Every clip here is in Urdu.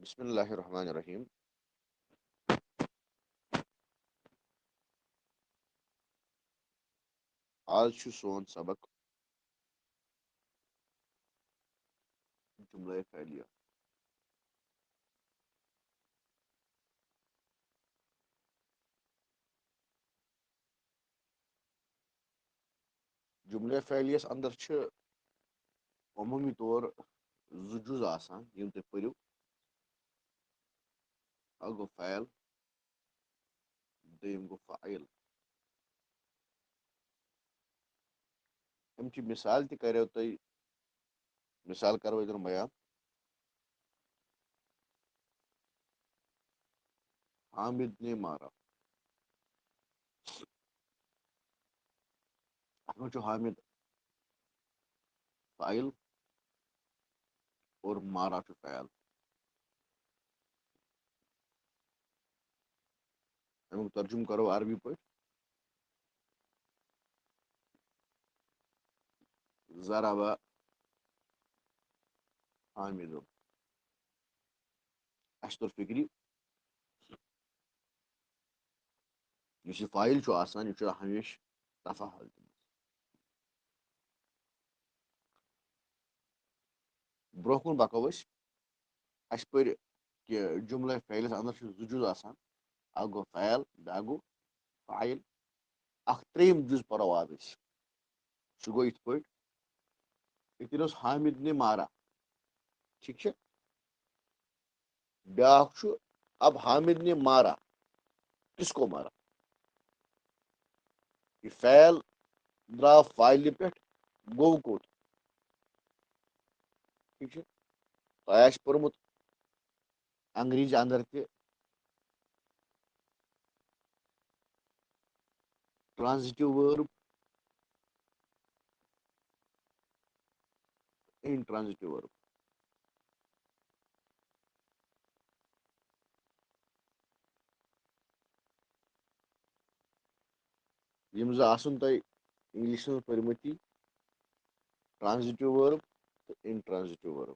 بسم اللہ الرحمن الرحیم. آج چھُ سون سبق جملہ فعلیہ. جملہ فعلیس اندر چھِ عمومی طور زٕ جُز آسان یِم تُہۍ پٔرِو. اکھ گوٚو فعل، دوٚیِم گوٚو فاعل. اَمچہِ مِثال تہِ کَریو تۄہہِ، مِثال کَرو ییٚتٮ۪ن بیان. حامد نے مارا. اَتھ منٛز چھُ حامد فاعل اور مارا چھُ فعل. اَمیُک ترجمہٕ کَرو عربی پٲٹھۍ. ضرب حامد. اَسہِ توٚر فِکرِ یُس یہِ فاعل چھُ آسان یہِ چھُ ہمیشہِ رفع حالتہِ منٛز. برونٛہہ کُن پَکو أسۍ. اَسہِ پٔرۍ کہِ جملہ فعلِس اندر چھُ زٕ جُز آسان. اکھ گوٚو فعل، بیٛاکھ گوٚو فاعل. اکھ ترٛیٚیِم جُز پَرو آز أسۍ. سُہ گوٚو یِتھ پٲٹھۍ. ییٚتٮ۪ن اوس حامد نے مارا، ٹھیٖک چھا. بیٛاکھ چھُ اب حامد نے مارا، کِس کو مارا. یہِ فعل درٛاو فاعلہِ پٮ۪ٹھ گوٚو کوٚت، ٹھیٖک چھا. تۄہہِ آسہِ پوٚرمُت انگریٖزی اندر تہِ ٹرانزٹِو وٲرب، انٹرانزٹِو وٲرب. یِم زٕ آسن تۄہہِ انگلِشس منٛز پٔرمٕتی: ٹرانزٹِو وٲرب تہٕ انٹرانزٹِو وٲرب.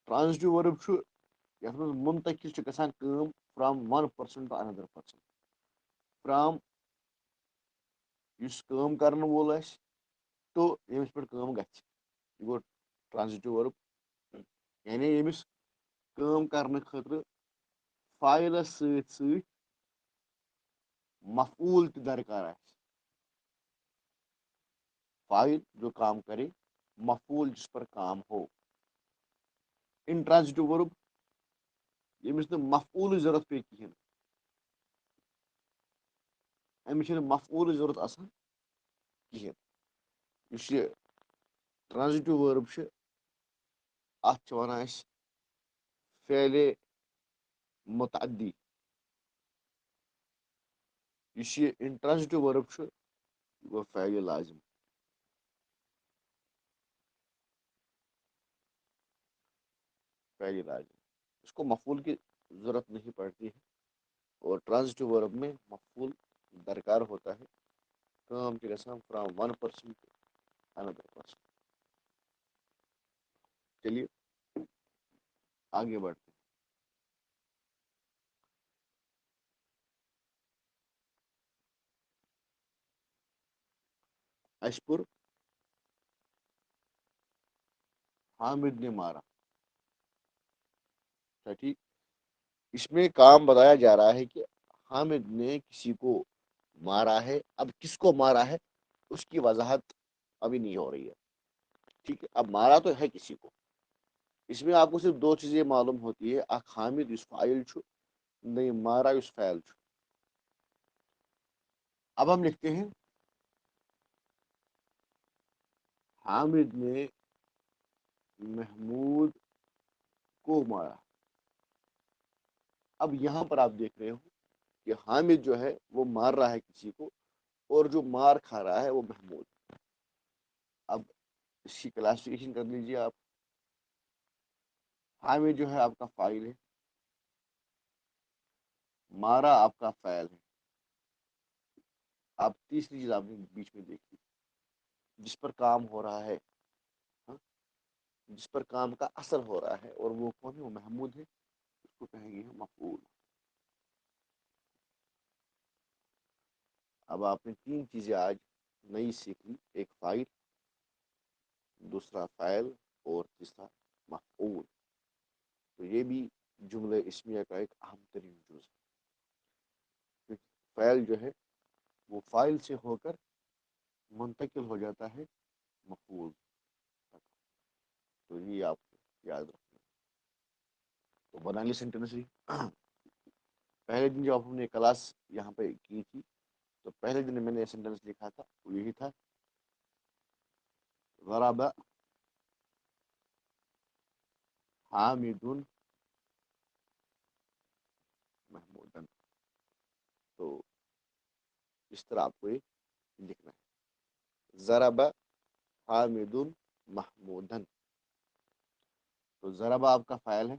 ٹرانزٹِو وٲرب چھُ یتھ منٛز منتقل چھِ گژھان کٲم from one person to another person. From یُس کٲم کرن وول آسہِ ٹو ییٚمِس پٮ۪ٹھ کٲم گژھِ. یہِ گوٚو ٹرانزٹِو وٲرب. یعنی ییٚمِس کٲم کرنہٕ خٲطرٕ فاعلس سۭتۍ سۭتۍ مفعوٗل تہِ درکار آسہِ. فاعل جو کام کرے، مفعوٗل جس پر کام ہو. انٹرانزٹِو وٲرب ییٚمِس نہٕ مفعوٗلٕچ ضوٚرتھ پیٚیہِ کِہینۍ. أمِس چھنہٕ مفعوٗلٕچ ضوٚرتھ آسان کِہینۍ. یُس یہِ ٹرانزٹِو وٲرب چھِ اَتھ چھِ وَنان أسۍ فعلے متعدی. یُس یہِ انٹرانزٹِو وٲرب چھُ یہِ گوٚو فعلِ لازم. فعلِ لازم اس کو مفعول کی ضرورت نہیں پڑتی ہے اور ٹرانزٹِو ورب میں مفعول درکار ہوتا ہے. کام چھِ گژھان from one person to another person. چلیے آگے بڑھتے ہیں. اَسہِ پوٚر حامد نے مارا. ٹھیک. اس میں کام بتایا جا رہا ہے کہ حامد نے کسی کو مارا ہے. اب کس کو مارا ہے اس کی وضاحت ابھی نہیں ہو رہی ہے. ٹھیک ہے. اب مارا تو ہے کسی کو. اس میں آپ کو صرف دو چیزیں معلوم ہوتی ہے: اکھ حامد یس فاعل چھُ، نہیں مارا یس فعل چھُ. اب ہم لکھتے ہیں حامد نے محمود کو مارا. اب یہاں پر آپ دیکھ رہے ہو کہ حامد جو ہے وہ مار رہا ہے کسی کو اور جو مار کھا رہا ہے وہ محمود. اب اس کی کلاسیفیکیشن کر لیجیے آپ. حامد جو ہے آپ کا فاعل ہے، مارا آپ کا فعل ہے. اب تیسری چیز آپ نے بیچ میں دیکھی جس پر کام ہو رہا ہے. جس پر کام کا اثر ہو رہا ہے، اور وہ کون ہے؟ وہ محمود ہے، اس کو کہیں گے مفعول۔ اب آپ نے تین چیزیں آج نئی سیکھ لی، ایک فاعل، دوسرا فاعل، اور تیسرا مفعول۔ تو یہ بھی جملہ اسمیہ کا ایک اہم ترین جز ہے۔ فاعل جو ہے وہ فاعل سے ہو کر منتقل ہو جاتا ہے مفعول تک۔ تو یہ آپ کو یاد رکھنا ہے۔ تو بنا لی سینٹینس ہی۔ پہلے دن جب ہم نے کلاس یہاں پہ کی تھی، تو پہلے دن میں نے سینٹینس لکھا تھا، وہ یہی تھا، ضرب حامد محمودا۔ تو اس طرح آپ کو یہ لکھنا ہے، ضرب حامد محمودا۔ تو ضرب آپ کا فاعل ہے،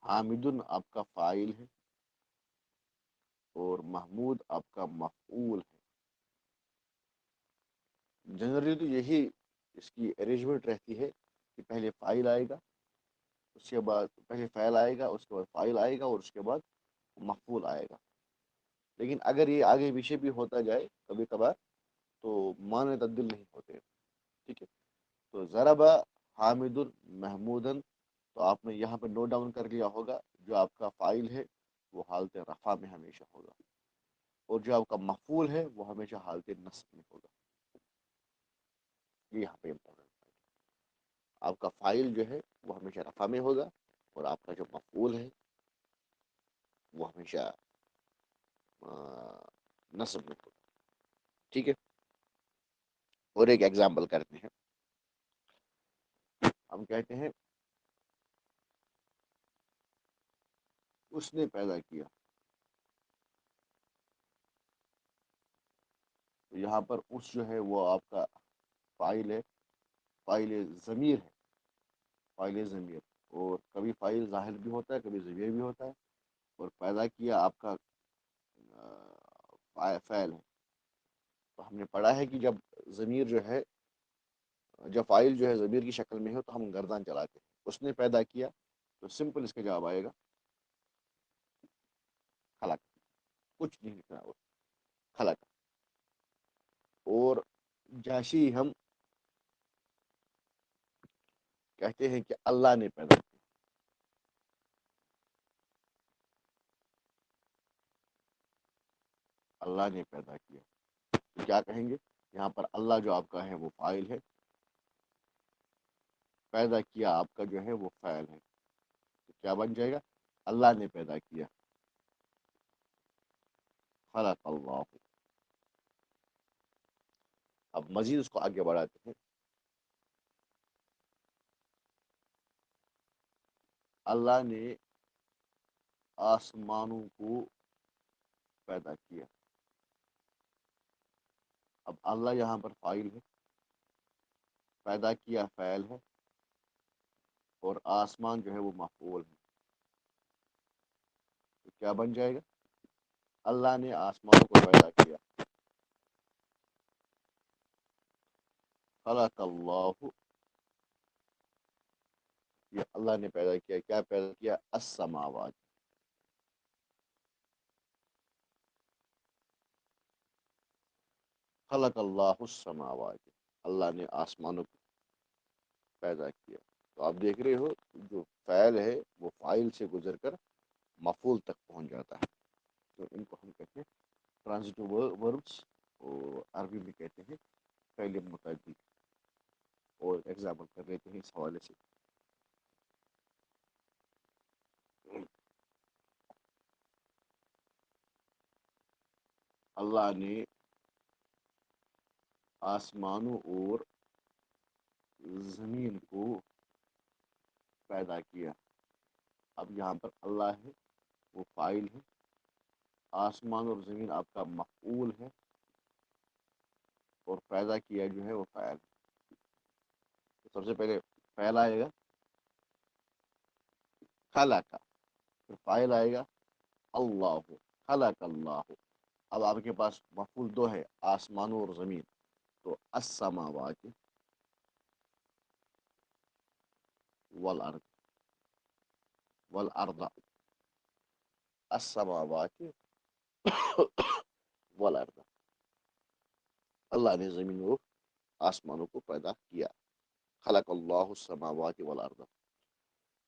حامد آپ کا فاعل ہے، اور محمود آپ کا مفعول ہے۔ جنرلی تو یہی اس کی ارینجمنٹ رہتی ہے کہ پہلے فاعل آئے گا، اس کے بعد پہلے فاعل آئے گا، اس کے بعد فاعل آئے گا، اور اس کے بعد مفعول آئے گا۔ لیکن اگر یہ آگے پیچھے بھی ہوتا جائے کبھی کبھار، تو معنی تبدیل نہیں ہوتے، ٹھیک ہے۔ تو ضرب حامد محمودن، تو آپ نے یہاں پہ نوٹ ڈاؤن کر لیا ہوگا، جو آپ کا فاعل ہے وہ حالت رفع میں ہمیشہ ہوگا، اور جو آپ کا مفعول ہے وہ ہمیشہ حالت نصب میں ہوگا۔ یہ یہاں پہ امپورٹنٹ ہے، آپ کا فاعل جو ہے وہ ہمیشہ رفع میں ہوگا، اور آپ کا جو مفعول ہے وہ ہمیشہ نصب میں ہوگا، ٹھیک ہے۔ اور ایک ایگزامپل کرتے ہیں، ہم کہتے ہیں اس نے پیدا کیا۔ تو یہاں پر اس جو ہے وہ آپ کا فاعل ہے، فاعل ضمیر ہے، فاعل ضمیر، اور کبھی فاعل ظاہر بھی ہوتا ہے، کبھی ضمیر بھی ہوتا ہے، اور پیدا کیا آپ کا فعل ہے۔ تو ہم نے پڑھا ہے کہ جب ضمیر جو ہے، جب فاعل جو ہے ضمیر کی شکل میں ہو تو ہم گردان چلاتے ہیں، اس نے پیدا کیا، تو سمپل اس کا جواب آئے گا خلق، کچھ نہیں لکھنا اور خلق۔ اور جیسے ہم کہتے ہیں کہ اللہ نے پیدا کیا، اللہ نے پیدا کیا، تو کیا کہیں گے؟ یہاں پر اللہ جو آپ کا ہے وہ فاعل ہے، پیدا کیا آپ کا جو ہے وہ فعل ہے، تو کیا بن جائے گا؟ اللہ نے پیدا کیا، خلق اللہ۔ اب مزید اس کو آگے بڑھاتے ہیں، اللہ نے آسمانوں کو پیدا کیا۔ اب اللہ یہاں پر فاعل ہے، پیدا کیا فعل ہے، اور آسمان جو ہے وہ مفعول ہے، تو کیا بن جائے گا؟ اللہ نے آسمانوں کو پیدا کیا، خلق اللہ، یہ اللہ نے پیدا کیا، کیا پیدا کیا؟ السماوات، خلق اللہ السماوات، اللہ نے آسمانوں کو پیدا کیا۔ تو آپ دیکھ رہے ہو، جو فعل ہے وہ فاعل سے گزر کر مفعول تک پہنچ جاتا ہے۔ تو ان کو ہم کہتے ہیں ٹرانزٹو وربس، اور عربی میں کہتے ہیں فعل متعدی۔ اور ایگزامپل کر لیتے ہیں اس حوالے سے، اللہ نے آسمانوں اور زمین کو پیدا کیا۔ اب یہاں پر اللہ ہے وہ فاعل ہے، آسمان اور زمین آپ کا مفعول ہے، اور پیدا کیا جو ہے وہ فاعل ہے۔ تو سب سے پہلے فعل آئے گا خلق، پھر فاعل آئے گا اللہ، خلق اللہ۔ اب آپ کے پاس مفعول دو ہے، آسمانوں اور زمین، تو السماوات، والارض والارض السماوات والارض، اللہ نے زمین و آسمانوں کو پیدا کیا. خلق اللہ السماوات والارض،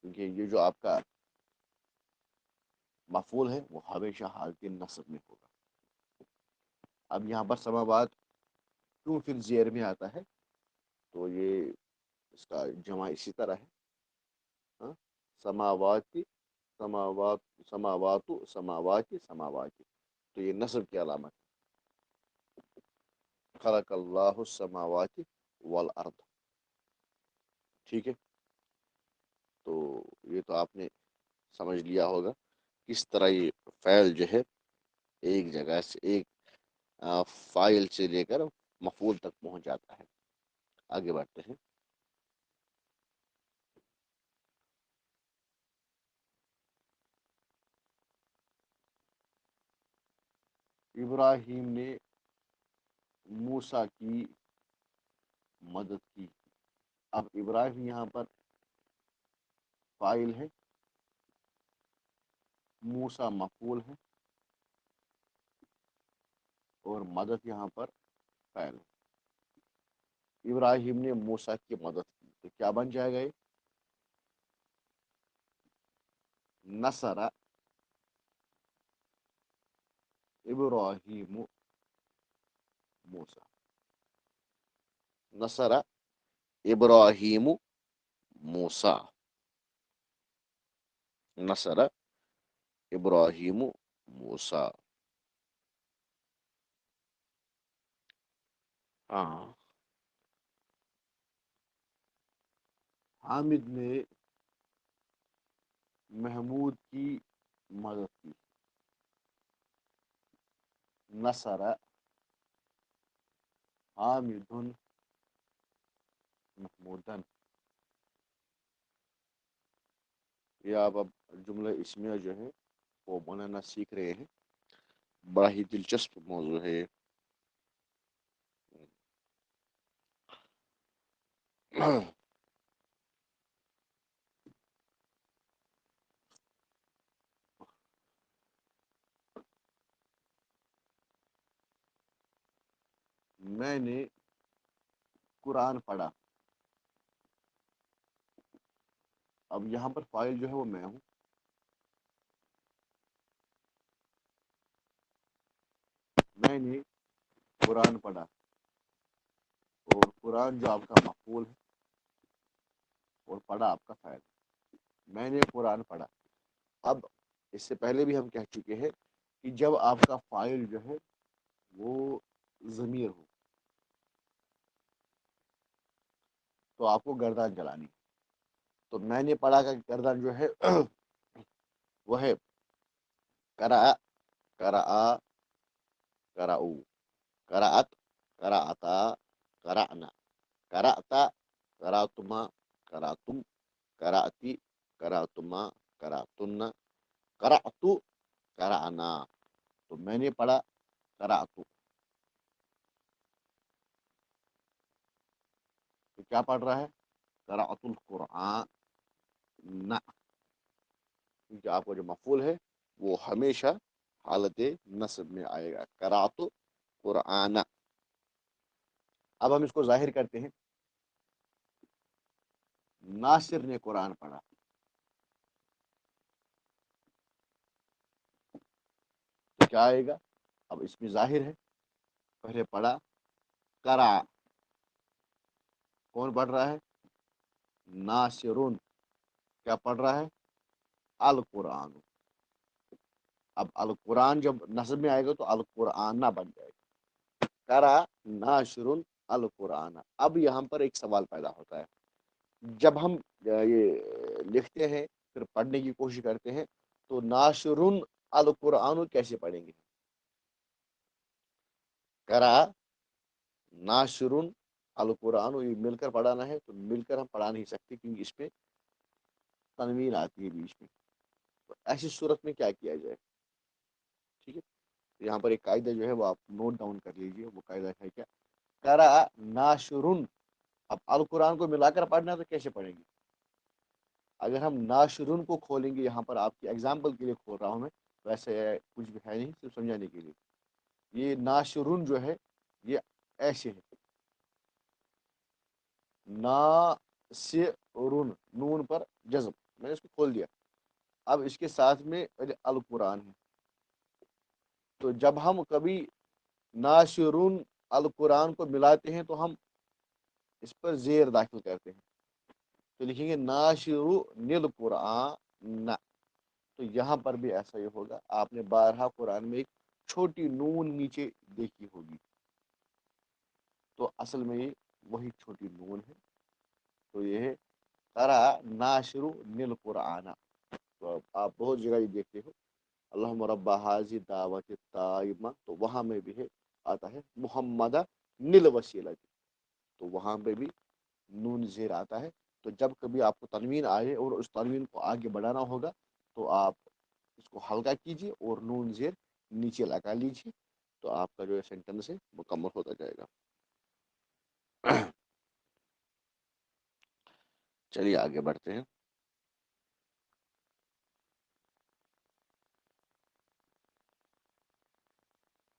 کیونکہ یہ جو آپ کا مفعول ہے وہ ہمیشہ حالت نصب میں ہوگا. اب یہاں پر سماوات کیوں پھر زیر میں آتا ہے؟ تو یہ اس کا جمع اسی طرح ہے. ہاں، سماواتی سماوات سماوات سماواتی سماواتی، تو یہ نصب کی علامت ہے. خلق اللہ السماوات والارض. ٹھیک ہے، تو یہ تو آپ نے سمجھ لیا ہوگا کس طرح یہ فعل جو ہے ایک جگہ سے ایک فائل سے لے کر مفعول تک پہنچ جاتا ہے. آگے بڑھتے ہیں. ابراہیم نے موسیٰ کی مدد کی. اب ابراہیم یہاں پر فاعل ہے، موسیٰ مفعول ہے، اور مدد یہاں پر فاعل ہے. ابراہیم نے موسیٰ کی مدد کی تو کیا بن جائے گا؟ نصر ابراہیم موسیٰ. نصر ابراہیم موسیٰ. نصر ابراہیم موسیٰ. ہاں، حامد نے محمود کی مدد کی. نصر حامد محمودن. یہ آپ اب جملہ اسمیہ جو ہے وہ بنانا سیکھ رہے ہیں. بڑا ہی دلچسپ موضوع ہے. میں نے قرآن پڑھا. اب یہاں پر فاعل جو ہے وہ میں ہوں. میں نے قرآن پڑھا، اور قرآن جو آپ کا مفعول ہے اور پڑھا آپ کا فاعل. میں نے قرآن پڑھا. اب اس سے پہلے بھی ہم کہہ چکے ہیں کہ جب آپ کا فاعل جو ہے وہ ضمیر ہو تو آپ کو گردان چلانی. تو میں نے پڑھا کا گردان جو ہے وہ ہے کرا کرا کراؤ قرأت قرأتا قرأنا قرأتا قرأتما قرأتم قرأتی قرأتما قرأتن قرأتو قرأنا. تو میں نے پڑھا قرأتو. تو کیا پڑھ رہا ہے؟ قرأت القرآن. کیونکہ آپ کا جو مفعول ہے وہ ہمیشہ حالت نصب میں آئے گا. قرأت قرآن. اب ہم اس کو ظاہر کرتے ہیں. ناصر نے قرآن پڑھا. تو کیا آئے گا؟ اب اس میں ظاہر ہے، پہلے پڑھا کرا. کون پڑھ رہا ہے؟ ناصرون. کیا پڑھ رہا ہے؟ القرآن. اب القرآن جب نصب میں آئے گا تو القرآن نہ بن جائے گا. کرا ناشرون القرآن. اب یہاں پر ایک سوال پیدا ہوتا ہے. جب ہم یہ لکھتے ہیں پھر پڑھنے کی کوشش کرتے ہیں تو ناشرون القرآن کیسے پڑھیں گے؟ کرا ناشرون القرآن یہ مل کر پڑھانا ہے تو مل کر ہم پڑھا نہیں سکتے کیونکہ اس پہ تنوین آتی ہے بیچ میں. تو ایسی صورت میں کیا کیا جائے؟ ٹھیک ہے، یہاں پر ایک قاعدہ جو ہے وہ آپ نوٹ ڈاؤن کر لیجیے. وہ قاعدہ ہے کیا؟ کرا ناشرون. اب القرآن کو ملا کر پڑھنا ہے تو کیسے پڑھیں گے؟ اگر ہم ناشرون کو کھولیں گے، یہاں پر آپ کی ایگزامپل کے لیے کھول رہا ہوں میں، ویسے کچھ بھی ہے نہیں، صرف سمجھانے کے لیے. یہ ناشرون جو ہے یہ ایسے ہے، ناصرون، نون پر جزم، میں نے اس کو کھول دیا. اب اس کے ساتھ میں القرآن ہے. تو جب ہم کبھی ناشرون القرآن کو ملاتے ہیں تو ہم اس پر زیر داخل کرتے ہیں، تو لکھیں گے ناشرو نیل قرآن. تو یہاں پر بھی ایسا ہی ہوگا. آپ نے بارہا قرآن میں ایک چھوٹی نون نیچے دیکھی ہوگی، تو اصل میں یہ وہی چھوٹی نون ہے. تو یہ ہے قرأ ناشرو نیل قرآن. تو آپ بہت جگہ یہ دیکھتے ہو اللہم رب حاضی دعوت التامہ، تو وہاں میں بھی ہے آتا ہے محمد نیل وسیلہ، تو وہاں پہ بھی نون زیر آتا ہے. تو جب کبھی آپ کو تنوین آئے اور اس تنوین کو آگے بڑھانا ہوگا تو آپ اس کو ہلکا کیجیے اور نون زیر نیچے لگا لیجیے، تو آپ کا جو ہے سینٹینس ہے مکمل ہوتا جائے گا. چلیے آگے بڑھتے ہیں.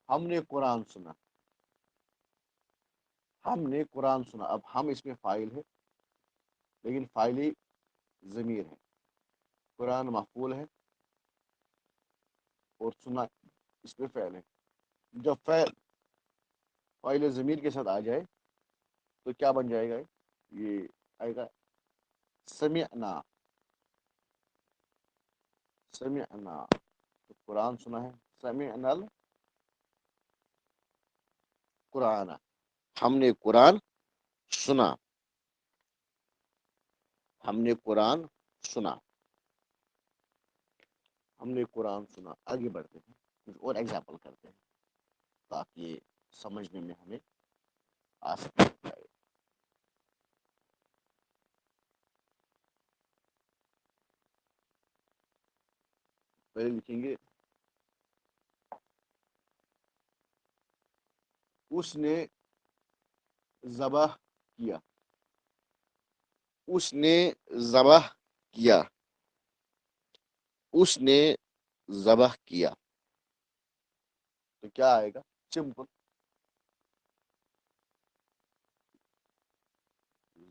ہم نے قرآن سنا، ہم نے قرآن سنا. اب ہم اس میں فاعل ہے، لیکن فاعلی ضمیر ہے. قرآن مفعول ہے اور سنا اس میں فعل ہے. جب فاعل ضمیر کے ساتھ آ جائے تو کیا بن جائے گا؟ یہ آئے گا سمعنا. سمعنا تو قرآن سنا ہے، سمعنا القرآن، ہم نے قرآن سنا. ہم نے قرآن سنا، ہم نے قرآن سنا. آگے بڑھتے ہیں، کچھ اور ایگزامپل کرتے ہیں تاکہ سمجھنے میں ہمیں آسانی آئے. پہلے لکھیں گے اس نے ذبح کیا. اس نے ذبح کیا. اس نے ذبح کیا تو کیا آئے گا؟ سمپل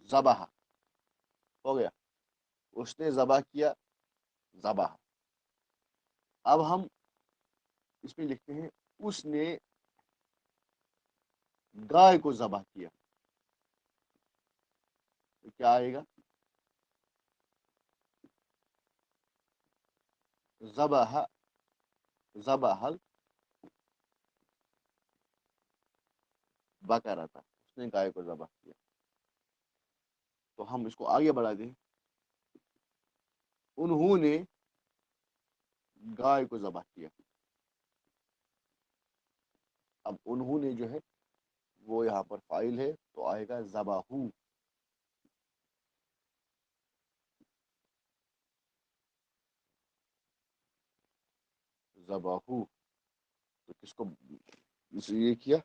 ذبح ہو گیا. اس نے ذبح کیا، ذبح. اب ہم اس میں لکھتے ہیں اس نے گائے کو ذبح کیا، تو کیا آئے گا؟ ذبح، ذبح البقرہ تھا، اس نے گائے کو ذبح کیا. تو ہم اس کو آگے بڑھا دیں، انہوں نے گائے کو ذبح کیا. اب انہوں نے جو ہے وہ یہاں پر فاعل ہے تو آئے گا ذبحو. ذبحو تو کس کو یہ کیا؟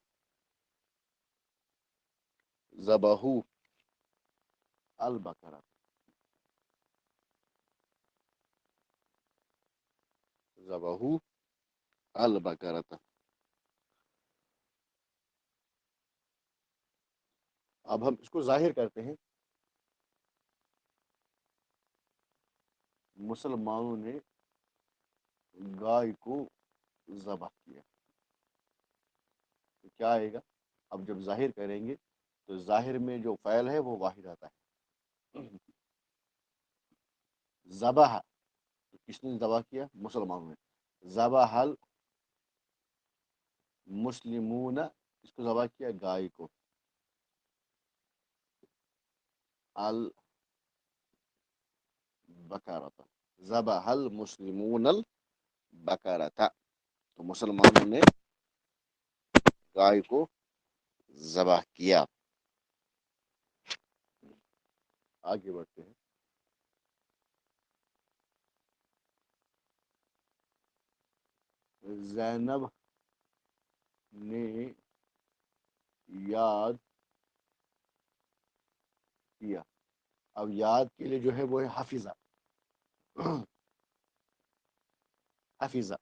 ذبحو البقرہ، ذبحو البقرہ. اب ہم اس کو ظاہر کرتے ہیں، مسلمانوں نے گائے کو ذبح کیا، تو کیا آئے گا؟ اب جب ظاہر کریں گے تو ظاہر میں جو فعل ہے وہ واحد آتا ہے. ذبح کس نے ذبح کیا؟ مسلمانوں نے. ذبح المسلمون، اس کو ذبح کیا گائے کو. البقرہ، ذبح المسلمون البقرہ، تو مسلمانوں نے گائے کو ذبح کیا. آگے بڑھتے ہیں. زینب نے یاد کیا. اب یاد کے لیے جو ہے وہ ہے حافظہ. حفیظہ،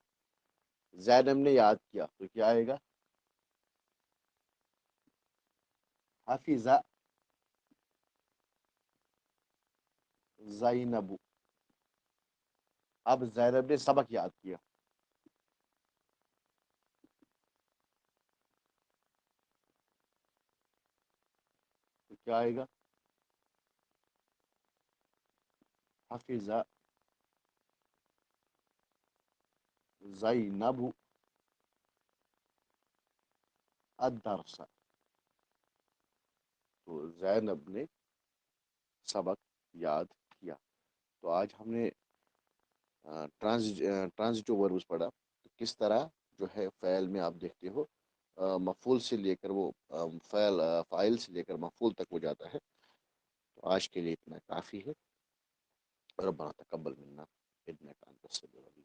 زینب نے یاد کیا تو کیا آئے گا؟ حفیظہ زینب، اب زینب نے سبق یاد کیا تو کیا آئے گا؟ حفیظہ زینب الدرس، تو زینب نے سبق یاد کیا۔ تو آج ہم نے ٹرانزٹو وربز پڑھا، کس طرح جو ہے فعل میں آپ دیکھتے ہو مفعول سے لے کر وہ فاعل سے لے کر مفعول تک ہو جاتا ہے۔ تو آج کے لیے اتنا کافی ہے۔ ربنا تقبل منا انک انت السمیع العلیم۔